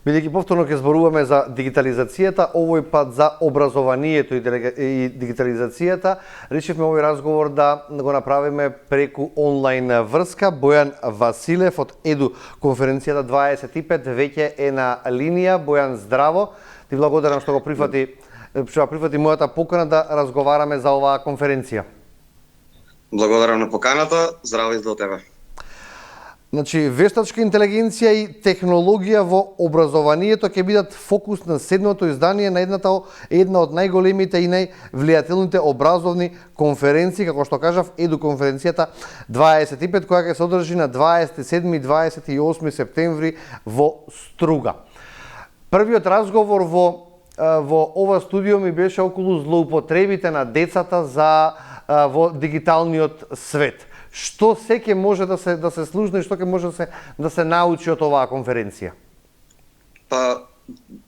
Бидејќи повторно ќе зборуваме за дигитализацијата, овој пат за образованието и дигитализацијата, решивме овој разговор да го направиме преку онлайн врска. Бојан Василев од Еду конференцијата 25 веќе е на линија. Бојан, здраво. Ти благодарам што прифати мојата покана да разговараме за оваа конференција. Благодарам на поканата. Здраво и до тебе. Значи, вештачка интелигенција и технологија во образованието ќе бидат фокус на седмото издание на една од најголемите и највлијателните образовни конференции, како што кажав, Еду конференцијата 25, која ќе се одржи на 27 и 28 септември во Струга. Првиот разговор во ова студио ми беше околу злоупотребите на децата во дигиталниот свет. Што се ќе може да се слушне и што ќе може да се научи од оваа конференција?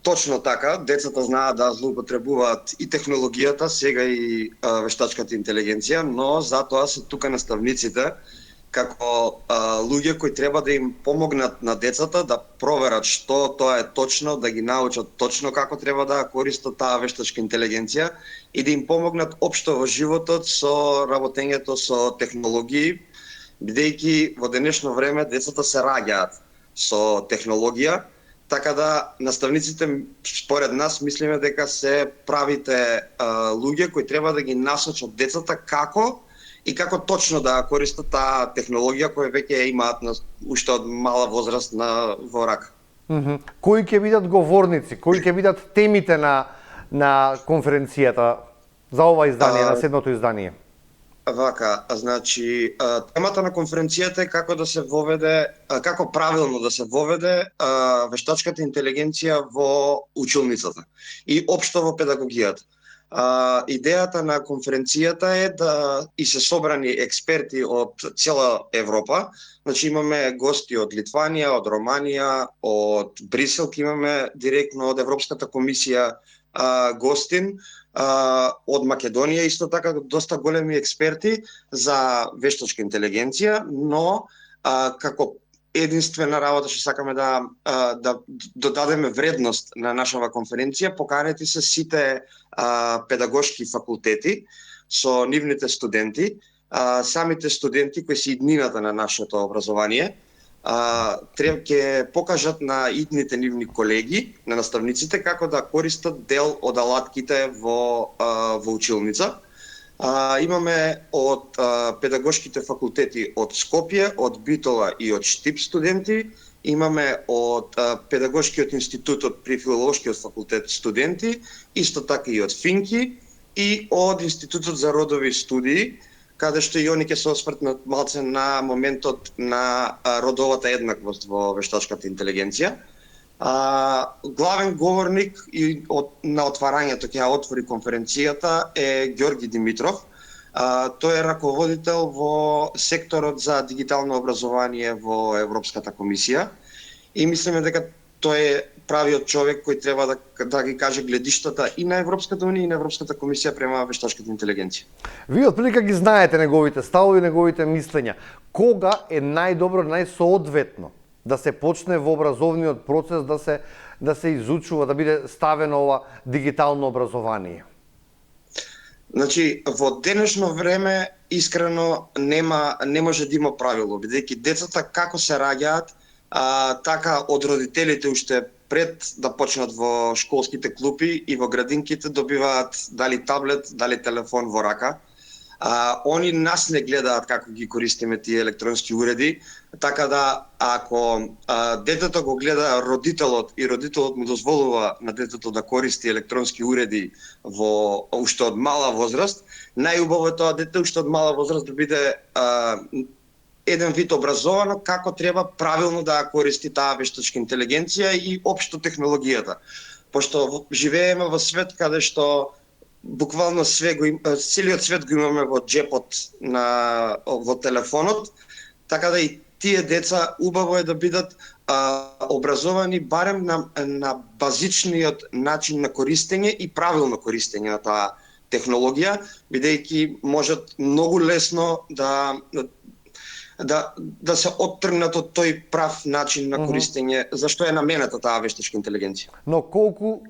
Точно така, децата знаат да злоупотребуваат и технологијата, сега и вештачката интелигенција, но затоа се тука наставниците како луѓе кои треба да им помогнат на децата да проверат што тоа е точно, да ги научат точно како треба да користат таа вештачка интелигенција и да им помогнат општо во животот со работењето со технологии, бидејќи во денешно време децата се раѓаат со технологија, така да наставниците според нас мислиме дека се правите луѓе кои треба да ги насочат децата како точно да користат таа технологија која веќе имаат уште од мала возраст во рака. Кои ќе бидат говорници, кои ќе бидат темите на конференцијата за ова издание, на седмото издание? Вака, значи, темата на конференцијата е како правилно да се воведе вештачката интелигенција во училницата и општо во педагогијата. Идејата на конференцијата е да и се собрани експерти од цела Европа. Значи имаме гости од Литванија, од Романија, од Брисел, имаме директно од Европската комисија гостин, од Македонија исто така доста големи експерти за вештачка интелигенција, но како единствена работа што сакаме да додадеме вредност на нашава конференција, поканети се сите педагошки факултети со нивните студенти, самите студенти кои се иднината на нашето образование, ќе покажат на идните нивни колеги, на наставниците, како да користат дел од алатките во училница. Имаме од педагошките факултети од Скопје, од Битола и од Штип студенти, имаме од педагошкиот институтот при филолошкиот факултет студенти, исто така и од Финки и од Институтот за родови студии, каде што и они ќе се освртнат малце на моментот на родовата еднаквост во вештачката интелигенција. Главен говорник на отварањето ќе отвори конференцијата е Ѓорги Димитров. Тој е раководител во секторот за дигитално образование во Европската комисија и мислиме дека тој е правиот човек кој треба да ги каже гледиштата и на Европската унија и на Европската комисија према вештачката интелигенција. Вие отприлика ги знаете неговите ставови, неговите мислења. Кога е најдобро, најсоодветно да се почне во образовниот процес да се изучува, да биде ставено ова дигитално образование? Значи, во денешно време искрено не може да има правило, бидејќи децата како се раѓаат, така од родителите уште пред да почнат во школските клупи и во градинките добиваат дали таблет, дали телефон во рака. Они нас не гледаат како ги користиме тие електронски уреди, така да ако детето го гледа родителот и родителот му дозволува на детето да користи електронски уреди во уште од мала возраст, најубаво е тоа дете уште од мала возраст да биде еден вид образовано како треба правилно да користи таа вештачка интелигенција и општо технологијата. Пошто живееме во свет каде што буквално целиот свет го имаме во джепот во телефонот, така да и тие деца убаво е да бидат образовани барем на базичниот начин на користење и правилно користење на таа технологија, бидејќи можат многу лесно да да се оттргнат од тој прав начин на користење, зашто е намената таа вештачка интелигенција. Но колку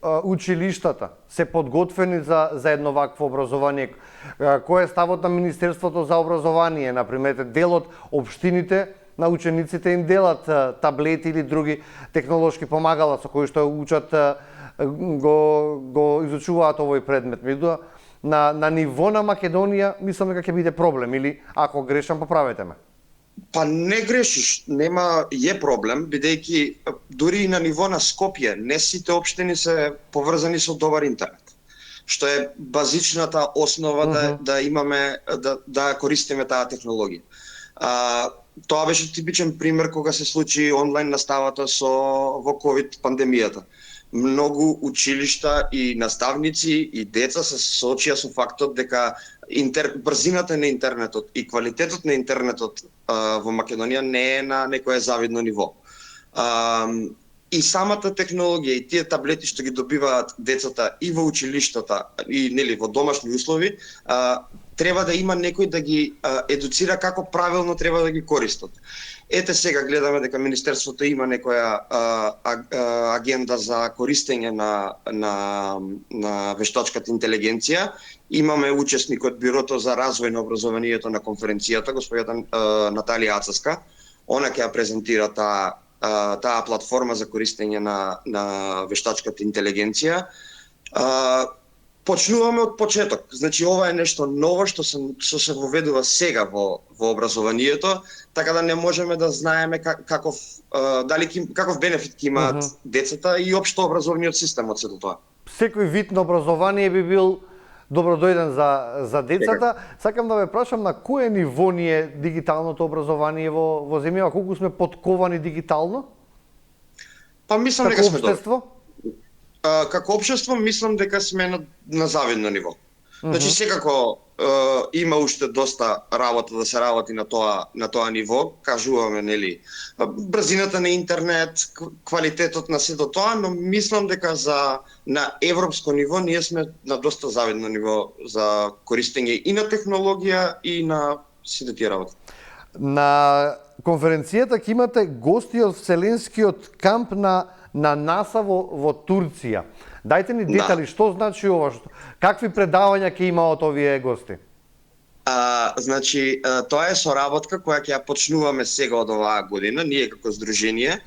училиштата се подготвени за едно вакво образование? Кој е ставот на Министерството за образование? Например, дел од општините на учениците им делат таблети или други технолошки помагала со кои што учат, го изучуваат овој предмет. Меѓутоа, на ниво на Македонија, мислам дека ќе биде проблем, или ако грешам, поправете ме. Па не грешиш, е проблем, бидејќи дури и на ниво на Скопје, не сите општини се поврзани со добар интернет, што е базичната основа да имаме, да користиме таа технологија. Тоа беше типичен пример кога се случи онлайн наставата во ковид пандемијата. Многу училишта и наставници и деца се соочија со фактот дека брзината на интернетот и квалитетот на интернетот во Македонија не е на некое завидно ниво. И самата технологија и тие таблети што ги добиваат децата и во училиштата и во домашни услови, треба да има некој да ги едуцира како правилно треба да ги користат. Ете сега гледаме дека Министерството има некоја агенда за користење на вештачката интелигенција. Имаме учесник од Бюрото за развој на образованието на конференцијата, господјата Наталија Ацаска. Она ќе ја презентира таа платформа за користење на вештачката интелигенција. Почнуваме од почеток. Значи, ова е нешто ново што се воведува сега во образованието, така да не можеме да знаеме каков бенефит ќе имаат децата и општо образовниот систем од сето тоа. Секој вид на образование би бил добродојден за децата. Сакам да ве прашам на кое ниво ни е дигиталното образование во земјава, колку сме подковани дигитално? Па мислам дека сме општество? Како општество мислам дека сме на завидно ниво. Значи секако има уште доста работа да се работи на тоа ниво, кажуваме брзината на интернет, квалитетот на сето тоа, но мислам дека на европско ниво ние сме на доста завидно ниво за користење и на технологија и на сите тие работи. На конференцијата ќе имате гости од Вселенскиот камп на НАСА во Турција. Дајте ни детали, што значи ова? Какви предавања ќе имаат овие гости? Значи, тоа е соработка која ќе ја почнуваме сега од оваа година, ние како здружение.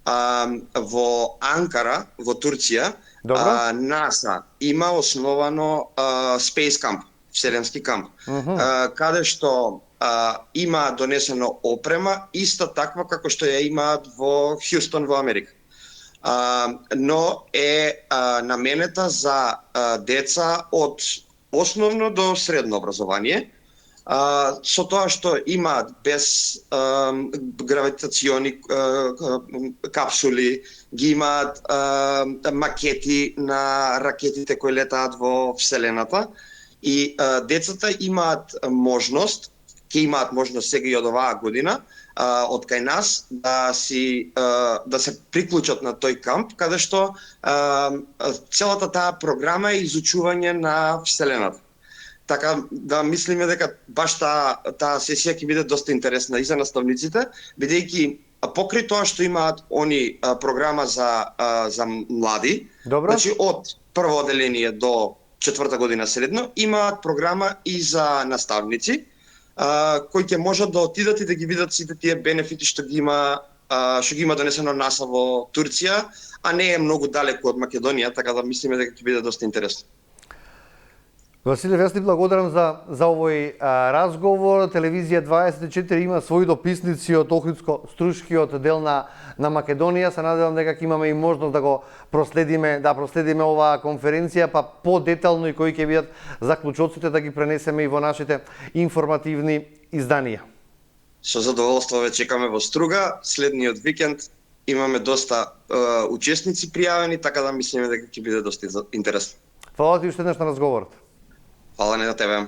Во Анкара, во Турција, НАСА има основано Space Camp, Вселенски камп, каде што има донесено опрема, иста таква како што ја имаат во Хјустон во Америка. Но е наменета за деца од основно до средно образование, со тоа што имаат без гравитациони капсули, ги имаат макети на ракетите кои летаат во Вселената и децата имаат можност, ќе имаат можност сега и од оваа година, од кај нас да се приклучат на тој камп, каде што целата таа програма е изучување на Вселената. Така да мислиме дека баш таа сесија ќе биде доста интересна и за наставниците, бидејќи покрај тоа што имаат они програма за млади, значи од прво оделение до 4-та година средно, имаат програма и за наставници, кои ќе можат да отидат и да ги видат сите тие бенефити што ги има донесено НАСА во Турција, а не е многу далеку од Македонија, така да мислиме дека ќе биде доста интересно. Василе, јас ти благодарам за овој разговор. Телевизија 24 има своји дописници од Охридско-Струшкиот дел на Македонија. Се надевам дека ќе имаме и можност да проследиме оваа конференција, па по-детално и кои ќе бидат заклучоците да ги пренесеме и во нашите информативни изданија. Со задоволство ве чекаме во Струга. Следниот викенд имаме доста учесници пријавени, така да мислиме дека ќе биде доста интересно. Фала ти уште еднаш на разговорот. Фала на тебе.